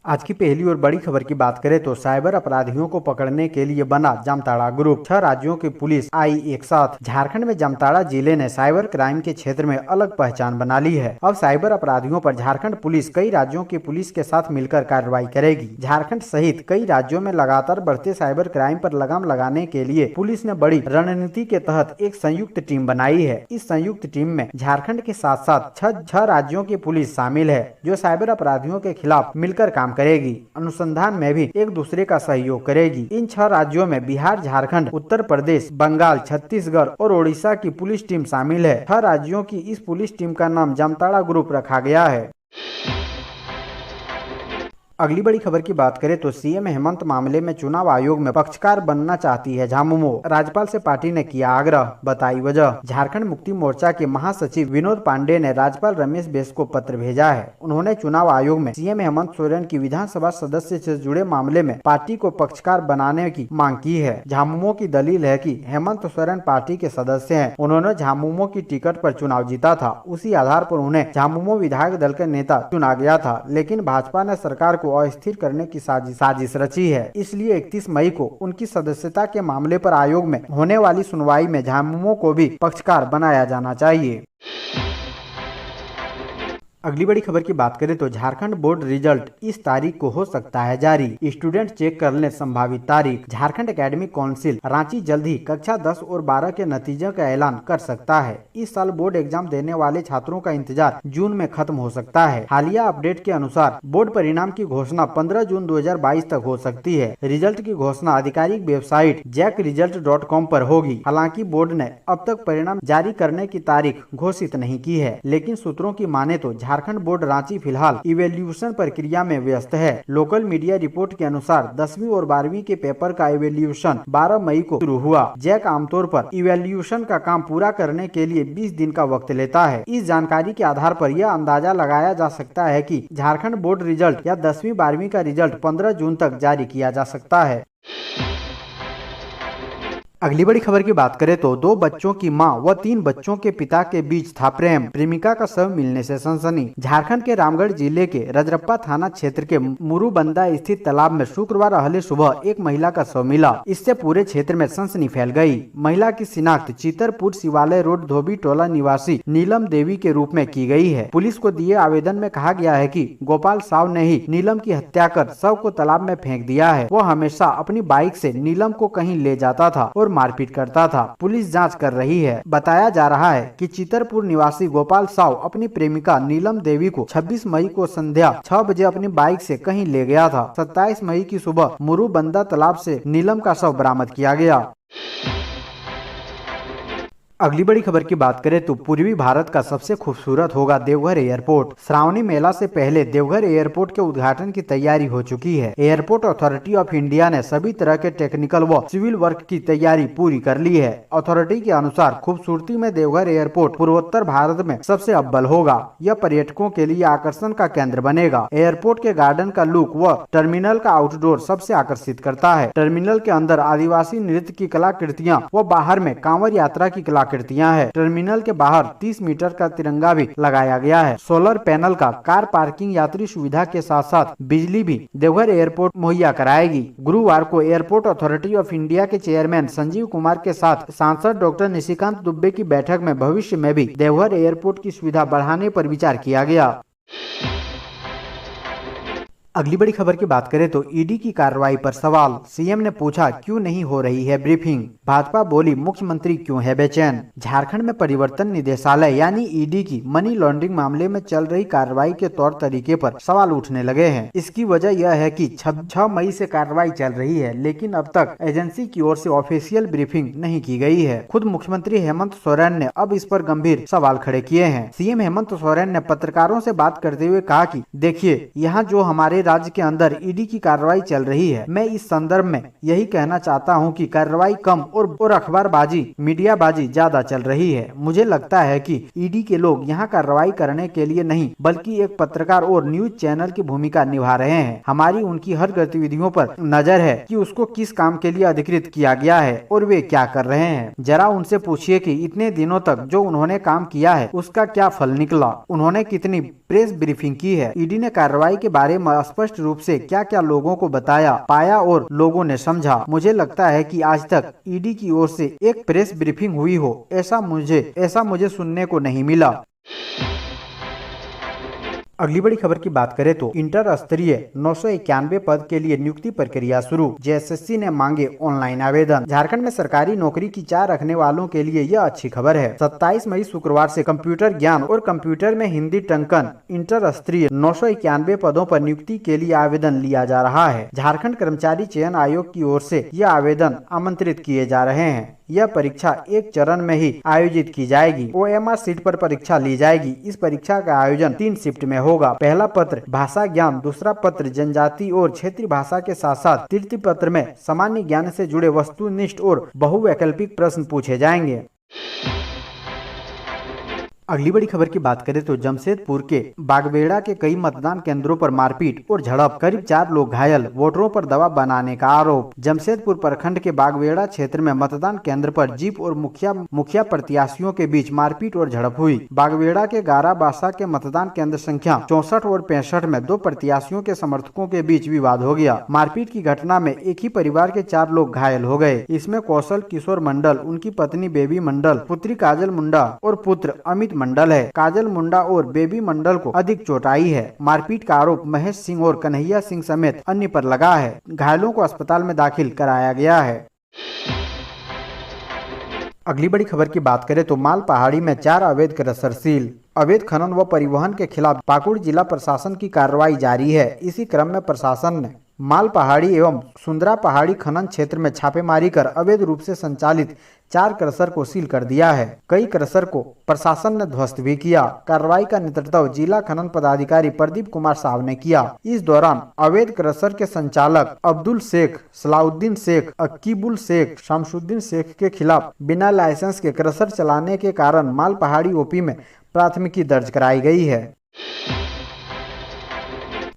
आज की पहली और बड़ी खबर की बात करें तो साइबर अपराधियों को पकड़ने के लिए बना जामताड़ा ग्रुप। 6 राज्यों की पुलिस आई एक साथ। झारखंड में जामताड़ा जिले ने साइबर क्राइम के क्षेत्र में अलग पहचान बना ली है। अब साइबर अपराधियों पर झारखंड पुलिस कई राज्यों की पुलिस के साथ मिलकर कार्रवाई करेगी। झारखंड सहित कई राज्यों में लगातार बढ़ते साइबर क्राइम पर लगाम लगाने के लिए पुलिस ने बड़ी रणनीति के तहत एक संयुक्त टीम बनाई है। इस संयुक्त टीम में झारखंड के साथ साथ 6 राज्यों की पुलिस शामिल है, जो साइबर अपराधियों के खिलाफ मिलकर काम करेगी। अनुसंधान में भी एक दूसरे का सहयोग करेगी। इन 6 राज्यों में बिहार, झारखंड, उत्तर प्रदेश, बंगाल, छत्तीसगढ़ और ओडिशा की पुलिस टीम शामिल है। 6 राज्यों की इस पुलिस टीम का नाम जामताड़ा ग्रुप रखा गया है। अगली बड़ी खबर की बात करें तो सीएम हेमंत मामले में चुनाव आयोग में पक्षकार बनना चाहती है झामुमो। राज्यपाल से पार्टी ने किया आग्रह, बताई वजह। झारखंड मुक्ति मोर्चा के महासचिव विनोद पांडे ने राज्यपाल रमेश बैस को पत्र भेजा है। उन्होंने चुनाव आयोग में सीएम हेमंत सोरेन की विधानसभा सदस्य से जुड़े मामले में पार्टी को पक्षकार बनाने की मांग की है। झामुमो की दलील है कि हेमंत सोरेन पार्टी के सदस्य हैं। उन्होंने झामुमो की टिकट पर चुनाव जीता था। उसी आधार पर उन्हें झामुमो विधायक दल का नेता चुना गया था, लेकिन भाजपा ने सरकार को अस्थिर करने की साजिश रची है। इसलिए 31 मई को उनकी सदस्यता के मामले पर आयोग में होने वाली सुनवाई में झामुमो को भी पक्षकार बनाया जाना चाहिए। अगली बड़ी खबर की बात करें तो झारखंड बोर्ड रिजल्ट इस तारीख को हो सकता है जारी। स्टूडेंट चेक कर ले संभावित तारीख। झारखंड एकेडमिक काउंसिल रांची जल्द ही कक्षा 10 और 12 के नतीजों का ऐलान कर सकता है। इस साल बोर्ड एग्जाम देने वाले छात्रों का इंतजार जून में खत्म हो सकता है। हालिया अपडेट के अनुसार बोर्ड परिणाम की घोषणा 15 जून 2022 तक हो सकती है। रिजल्ट की घोषणा आधिकारिक वेबसाइट jackresult.com पर होगी। हालांकि बोर्ड ने अब तक परिणाम जारी करने की तारीख घोषित नहीं की है, लेकिन सूत्रों की माने तो झारखंड बोर्ड रांची फिलहाल इवेल्यूशन प्रक्रिया में व्यस्त है। लोकल मीडिया रिपोर्ट के अनुसार 10वीं और 12वीं के पेपर का इवेल्यूशन 12 मई को शुरू हुआ। जैक आमतौर पर इवेल्यूशन का काम पूरा करने के लिए 20 दिन का वक्त लेता है। इस जानकारी के आधार पर यह अंदाजा लगाया जा सकता है कि झारखंड बोर्ड रिजल्ट या 10वीं 12वीं का रिजल्ट 15 जून तक जारी किया जा सकता है। अगली बड़ी खबर की बात करें तो 2 बच्चों की मां व 3 बच्चों के पिता के बीच था प्रेम। प्रेमिका का शव मिलने से सनसनी। झारखंड के रामगढ़ जिले के रजरप्पा थाना क्षेत्र के मुरुबंदा स्थित तालाब में शुक्रवार अहले सुबह एक महिला का शव मिला। इससे पूरे क्षेत्र में सनसनी फैल गई। महिला की शिनाख्त चितरपुर शिवालय रोड धोबी टोला निवासी नीलम देवी के रूप में की गई है। पुलिस को दिए आवेदन में कहा गया है कि गोपाल साव ने ही नीलम की हत्या कर शव को तालाब में फेंक दिया है। वो हमेशा अपनी बाइक से नीलम को कहीं ले जाता था और मारपीट करता था। पुलिस जांच कर रही है। बताया जा रहा है कि चितरपुर निवासी गोपाल साव अपनी प्रेमिका नीलम देवी को 26 मई को संध्या 6 बजे अपनी बाइक से कहीं ले गया था। 27 मई की सुबह मुरुबंदा तालाब से नीलम का शव बरामद किया गया। अगली बड़ी खबर की बात करें तो पूर्वी भारत का सबसे खूबसूरत होगा देवघर एयरपोर्ट। श्रावणी मेला से पहले देवघर एयरपोर्ट के उद्घाटन की तैयारी हो चुकी है। एयरपोर्ट अथॉरिटी ऑफ इंडिया ने सभी तरह के टेक्निकल व सिविल वर्क की तैयारी पूरी कर ली है। अथॉरिटी के अनुसार खूबसूरती में देवघर एयरपोर्ट पूर्वोत्तर भारत में सबसे अव्वल होगा। यह पर्यटकों के लिए आकर्षण का केंद्र बनेगा। एयरपोर्ट के गार्डन का लुक व टर्मिनल का आउटडोर सबसे आकर्षित करता है। टर्मिनल के अंदर आदिवासी नृत्य की कलाकृतियाँ व बाहर में कांवड़ यात्रा की कृतियां है। टर्मिनल के बाहर 30 मीटर का तिरंगा भी लगाया गया है। सोलर पैनल का कार पार्किंग यात्री सुविधा के साथ साथ बिजली भी देवघर एयरपोर्ट मुहैया कराएगी। गुरुवार को एयरपोर्ट अथॉरिटी ऑफ इंडिया के चेयरमैन संजीव कुमार के साथ सांसद डॉक्टर निशिकांत दुबे की बैठक में भविष्य में भी देवघर एयरपोर्ट की सुविधा बढ़ाने पर विचार किया गया। अगली बड़ी खबर की बात करें तो ईडी की कार्रवाई पर सवाल। सीएम ने पूछा क्यों नहीं हो रही है ब्रीफिंग। भाजपा बोली मुख्यमंत्री क्यों है बेचैन। झारखंड में परिवर्तन निदेशालय यानी ईडी की मनी लॉन्ड्रिंग मामले में चल रही कार्रवाई के तौर तरीके पर सवाल उठने लगे हैं। इसकी वजह यह है कि 6 मई से कार्रवाई चल रही है, लेकिन अब तक एजेंसी की ओर से ऑफिशियल ब्रीफिंग नहीं की गई है। खुद मुख्यमंत्री हेमंत सोरेन ने अब इस पर गंभीर सवाल खड़े किए हैं। सीएम हेमंत सोरेन ने पत्रकारों से बात करते हुए कहा कि देखिए, यहाँ जो हमारे राज्य के अंदर ईडी की कार्रवाई चल रही है, मैं इस संदर्भ में यही कहना चाहता हूं कि कार्रवाई कम और अखबारबाजी, मीडियाबाजी ज्यादा चल रही है। मुझे लगता है कि ईडी के लोग यहाँ कार्रवाई करने के लिए नहीं, बल्कि एक पत्रकार और न्यूज चैनल की भूमिका निभा रहे हैं। हमारी उनकी हर गतिविधियों पर नजर है कि उसको किस काम के लिए अधिकृत किया गया है और वे क्या कर रहे हैं। जरा उनसे पूछिए कि इतने दिनों तक जो उन्होंने काम किया है उसका क्या फल निकला। उन्होंने कितनी प्रेस ब्रीफिंग की है। ईडी ने कार्रवाई के बारे में स्पष्ट रूप से क्या क्या लोगों को बताया, पाया और लोगों ने समझा। मुझे लगता है कि आज तक ईडी की ओर से एक प्रेस ब्रीफिंग हुई हो, ऐसा मुझे सुनने को नहीं मिला। अगली बड़ी खबर की बात करें तो इंटर स्तरीय 991 पद के लिए नियुक्ति प्रक्रिया शुरू, जेएसएससी ने मांगे ऑनलाइन आवेदन। झारखंड में सरकारी नौकरी की चाह रखने वालों के लिए यह अच्छी खबर है। 27 मई शुक्रवार से कंप्यूटर ज्ञान और कंप्यूटर में हिंदी टंकन इंटर स्तरीय 991 पदों पर नियुक्ति के लिए आवेदन लिया जा रहा है। झारखंड कर्मचारी चयन आयोग की ओर से यह आवेदन आमंत्रित किए जा रहे हैं। यह परीक्षा एक चरण में ही आयोजित की जाएगी। OMR सीट पर परीक्षा ली जाएगी। इस परीक्षा का आयोजन 3 शिफ्ट में होगा। पहला पत्र भाषा ज्ञान, दूसरा पत्र जनजाति और क्षेत्रीय भाषा के साथ साथ तृतीय पत्र में सामान्य ज्ञान से जुड़े वस्तुनिष्ठ और बहुवैकल्पिक प्रश्न पूछे जाएंगे। अगली बड़ी खबर की बात करें तो जमशेदपुर के बागबेड़ा के कई मतदान केंद्रों पर मारपीट और झड़प, करीब 4 लोग घायल, वोटरों पर दबाव बनाने का आरोप। जमशेदपुर प्रखंड के बागबेड़ा क्षेत्र में मतदान केंद्र पर जीप और मुखिया प्रत्याशियों के बीच मारपीट और झड़प हुई। बागबेड़ा के गाराबासा के मतदान केंद्र संख्या 64 और 65 में 2 प्रत्याशियों के समर्थकों के बीच विवाद हो गया। मारपीट की घटना में एक ही परिवार के 4 लोग घायल हो गए। इसमें कौशल किशोर मंडल, उनकी पत्नी बेबी मंडल, पुत्री काजल मुंडा और पुत्र अमित मंडल है। काजल मुंडा और बेबी मंडल को अधिक चोट आई है। मारपीट का आरोप महेश सिंह और कन्हैया सिंह समेत अन्य पर लगा है। घायलों को अस्पताल में दाखिल कराया गया है। अगली बड़ी खबर की बात करें तो माल पहाड़ी में 4 अवैध क्रशर सील। अवैध खनन व परिवहन के खिलाफ पाकुड़ जिला प्रशासन की कार्रवाई जारी है। इसी क्रम में प्रशासन ने माल पहाड़ी एवं सुंदरा पहाड़ी खनन क्षेत्र में छापेमारी कर अवैध रूप से संचालित 4 क्रशर को सील कर दिया है। कई क्रशर को प्रशासन ने ध्वस्त भी किया। कार्रवाई का नेतृत्व जिला खनन पदाधिकारी प्रदीप कुमार साहब ने किया। इस दौरान अवैध क्रशर के संचालक अब्दुल शेख, सलाउद्दीन शेख, अकीबुल शेख, शमसुद्दीन शेख के खिलाफ बिना लाइसेंस के क्रशर चलाने के कारण माल पहाड़ी ओपी में प्राथमिकी दर्ज कराई गई है।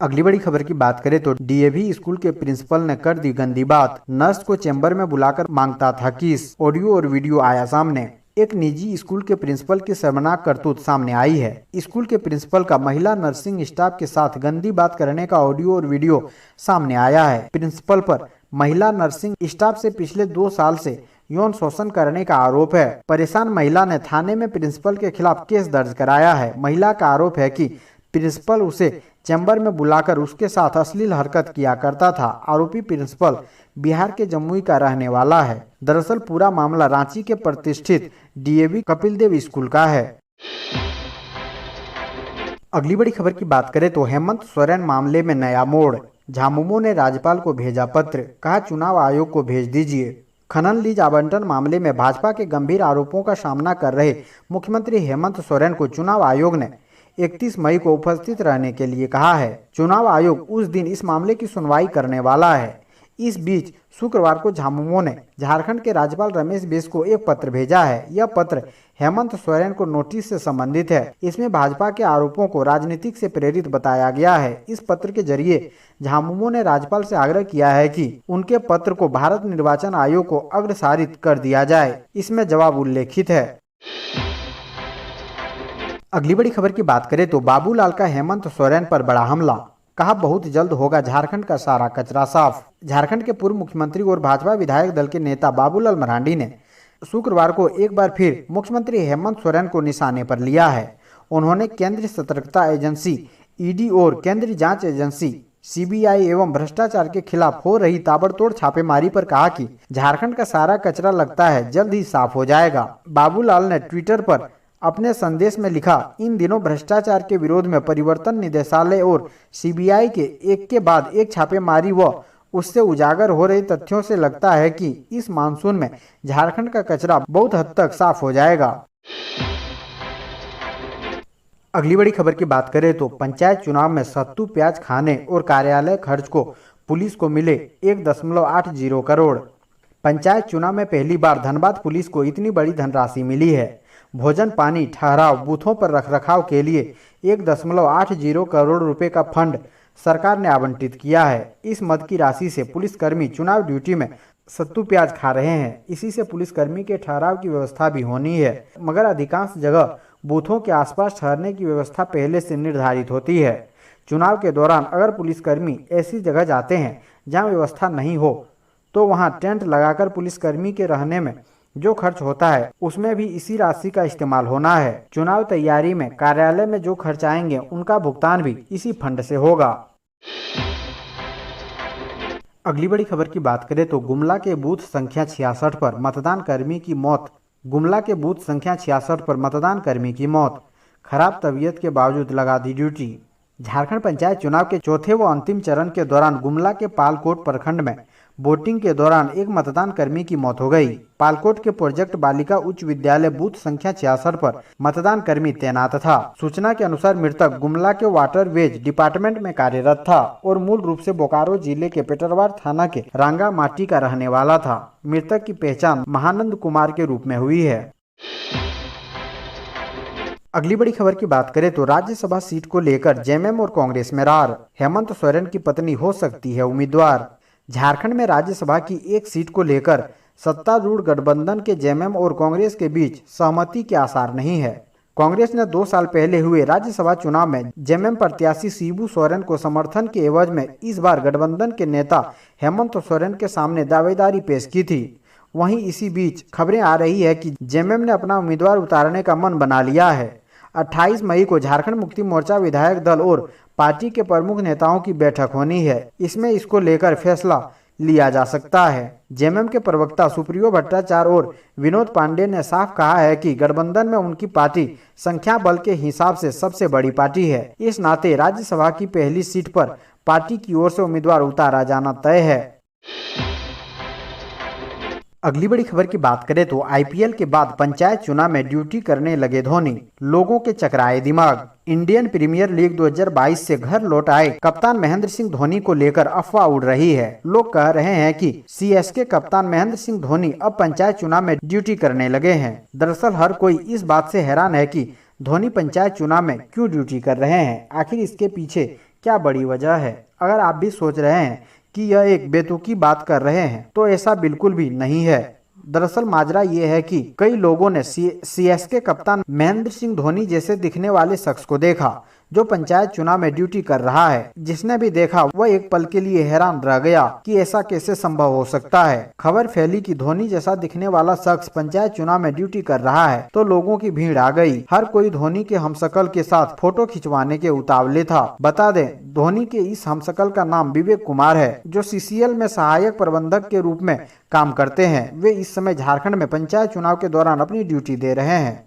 अगली बड़ी खबर की बात करें तो DAV स्कूल के प्रिंसिपल ने कर दी गंदी बात, नर्स को चैम्बर में बुलाकर मांगता था किस। ऑडियो और वीडियो आया सामने। एक निजी स्कूल के प्रिंसिपल की शर्मनाक करतूत सामने आई है। स्कूल के प्रिंसिपल का महिला नर्सिंग स्टाफ के साथ गंदी बात करने का ऑडियो और वीडियो सामने आया है। प्रिंसिपल पर महिला नर्सिंग स्टाफ से पिछले 2 साल से यौन शोषण करने का आरोप है। परेशान महिला ने थाने में प्रिंसिपल के खिलाफ केस दर्ज कराया है। महिला का आरोप है कि प्रिंसिपल उसे चैम्बर में बुलाकर उसके साथ अश्लील हरकत किया करता था। आरोपी प्रिंसिपल बिहार के जमुई का रहने वाला है। दरअसल पूरा मामला रांची के प्रतिष्ठित DAV कपिल देव स्कूल का है। अगली बड़ी खबर की बात करें तो हेमंत सोरेन मामले में नया मोड़। झामुमो ने राज्यपाल को भेजा पत्र, कहा चुनाव आयोग को भेज दीजिए। खनन लीज आवंटन मामले में भाजपा के गंभीर आरोपों का सामना कर रहे मुख्यमंत्री हेमंत सोरेन को चुनाव आयोग ने 31 मई को उपस्थित रहने के लिए कहा है। चुनाव आयोग उस दिन इस मामले की सुनवाई करने वाला है। इस बीच शुक्रवार को झामुमो ने झारखंड के राज्यपाल रमेश बैस को एक पत्र भेजा है। यह पत्र हेमंत सोरेन को नोटिस से संबंधित है। इसमें भाजपा के आरोपों को राजनीतिक से प्रेरित बताया गया है। इस पत्र के जरिए झामुमो ने राज्यपाल से आग्रह किया है कि उनके पत्र को भारत निर्वाचन आयोग को अग्रसारित कर दिया जाए। इसमें जवाब उल्लेखित है। अगली बड़ी खबर की बात करें तो बाबूलाल का हेमंत सोरेन पर बड़ा हमला, कहा बहुत जल्द होगा झारखंड का सारा कचरा साफ। झारखंड के पूर्व मुख्यमंत्री और भाजपा विधायक दल के नेता बाबूलाल मरांडी ने शुक्रवार को एक बार फिर मुख्यमंत्री हेमंत सोरेन को निशाने पर लिया है। उन्होंने केंद्रीय सतर्कता एजेंसी ED और केंद्रीय जांच एजेंसी CBI एवं भ्रष्टाचार के खिलाफ हो रही ताबड़तोड़ छापेमारी पर कहा कि झारखंड का सारा कचरा लगता है जल्द ही साफ हो जाएगा। बाबूलाल ने ट्विटर पर अपने संदेश में लिखा, इन दिनों भ्रष्टाचार के विरोध में परिवर्तन निदेशालय और CBI के एक के बाद एक छापेमारी व उससे उजागर हो रहे तथ्यों से लगता है कि इस मानसून में झारखंड का कचरा बहुत हद तक साफ हो जाएगा। अगली बड़ी खबर की बात करें तो पंचायत चुनाव में सत्तू प्याज खाने और कार्यालय खर्च को पुलिस को मिले 1.80 करोड़। पंचायत चुनाव में पहली बार धनबाद पुलिस को इतनी बड़ी धनराशि मिली है। भोजन पानी ठहराव बूथों पर रखरखाव के लिए 1.80 करोड़ रुपए का फंड सरकार ने आवंटित किया है। इस मद की राशि से पुलिसकर्मी चुनाव ड्यूटी में सत्तू प्याज खा रहे हैं। इसी से पुलिसकर्मी के ठहराव की व्यवस्था भी होनी है, मगर अधिकांश जगह बूथों के आसपास ठहरने की व्यवस्था पहले से निर्धारित होती है। चुनाव के दौरान अगर पुलिसकर्मी ऐसी जगह जाते हैं जहां व्यवस्था नहीं हो तो वहां टेंट लगाकर पुलिसकर्मी के रहने में जो खर्च होता है उसमें भी इसी राशि का इस्तेमाल होना है। चुनाव तैयारी में कार्यालय में जो खर्च आएंगे उनका भुगतान भी इसी फंड से होगा। अगली बड़ी खबर की बात करें तो गुमला के बूथ संख्या 66 पर मतदान कर्मी की मौत। गुमला के बूथ संख्या 66 पर मतदान कर्मी की मौत, खराब तबीयत के बावजूद लगा दी ड्यूटी। झारखंड पंचायत चुनाव के चौथे व अंतिम चरण के दौरान गुमला के पालकोट प्रखंड में वोटिंग के दौरान एक मतदान कर्मी की मौत हो गई। पालकोट के प्रोजेक्ट बालिका उच्च विद्यालय बूथ संख्या 66 पर मतदान कर्मी तैनात था। सूचना के अनुसार मृतक गुमला के वाटरवेज डिपार्टमेंट में कार्यरत था और मूल रूप से बोकारो जिले के पेटरवार थाना के रांगा माटी का रहने वाला था। मृतक की पहचान महानंद कुमार के रूप में हुई है। अगली बड़ी खबर की बात करें तो राज्यसभा सीट को लेकर जेएमएम और कांग्रेस में रार। हेमंत सोरेन की पत्नी हो सकती है उम्मीदवार। झारखंड में राज्यसभा की एक सीट को लेकर सत्तारूढ़ गठबंधन के जेएमएम और कांग्रेस के बीच सहमति के आसार नहीं है। कांग्रेस ने 2 साल पहले हुए राज्यसभा चुनाव में जेएमएम प्रत्याशी शिबू सोरेन को समर्थन के एवज में इस बार गठबंधन के नेता हेमंत सोरेन के सामने दावेदारी पेश की थी। वहीं इसी बीच खबरें आ रही है कि जेएमएम ने अपना उम्मीदवार उतारने का मन बना लिया है। 28 मई को झारखंड मुक्ति मोर्चा विधायक दल और पार्टी के प्रमुख नेताओं की बैठक होनी है। इसमें इसको लेकर फैसला लिया जा सकता है। जेएमएम के प्रवक्ता सुप्रियो भट्टाचार्य और विनोद पांडे ने साफ कहा है कि गठबंधन में उनकी पार्टी संख्या बल के हिसाब से सबसे बड़ी पार्टी है। इस नाते राज्यसभा की पहली सीट पर पार्टी की ओर से उम्मीदवार उतारा जाना तय है। अगली बड़ी खबर की बात करें तो आईपीएल के बाद पंचायत चुनाव में ड्यूटी करने लगे धोनी, लोगों के चकराए दिमाग। इंडियन प्रीमियर लीग 2022 से घर लौट आए कप्तान महेंद्र सिंह धोनी को लेकर अफवाह उड़ रही है। लोग कह रहे हैं कि सीएसके कप्तान महेंद्र सिंह धोनी अब पंचायत चुनाव में ड्यूटी करने लगे हैं। दरअसल हर कोई इस बात से हैरान है कि धोनी पंचायत चुनाव में क्यों ड्यूटी कर रहे हैं। आखिर इसके पीछे क्या बड़ी वजह है। अगर आप भी सोच रहे हैं कि यह एक बेतुकी बात कर रहे हैं तो ऐसा बिल्कुल भी नहीं है। दरअसल माजरा ये है कि कई लोगों ने सीएसके कप्तान महेंद्र सिंह धोनी जैसे दिखने वाले शख्स को देखा जो पंचायत चुनाव में ड्यूटी कर रहा है। जिसने भी देखा वह एक पल के लिए हैरान रह गया कि ऐसा कैसे संभव हो सकता है। खबर फैली कि धोनी जैसा दिखने वाला शख्स पंचायत चुनाव में ड्यूटी कर रहा है तो लोगों की भीड़ आ गई। हर कोई धोनी के हमशक्ल के साथ फोटो खिंचवाने के उतावले था। बता दें, धोनी के इस हमशक्ल का नाम विवेक कुमार है जो सीसीएल में सहायक प्रबंधक के रूप में काम करते हैं। वे इस समय झारखंड में पंचायत चुनाव के दौरान अपनी ड्यूटी दे रहे हैं।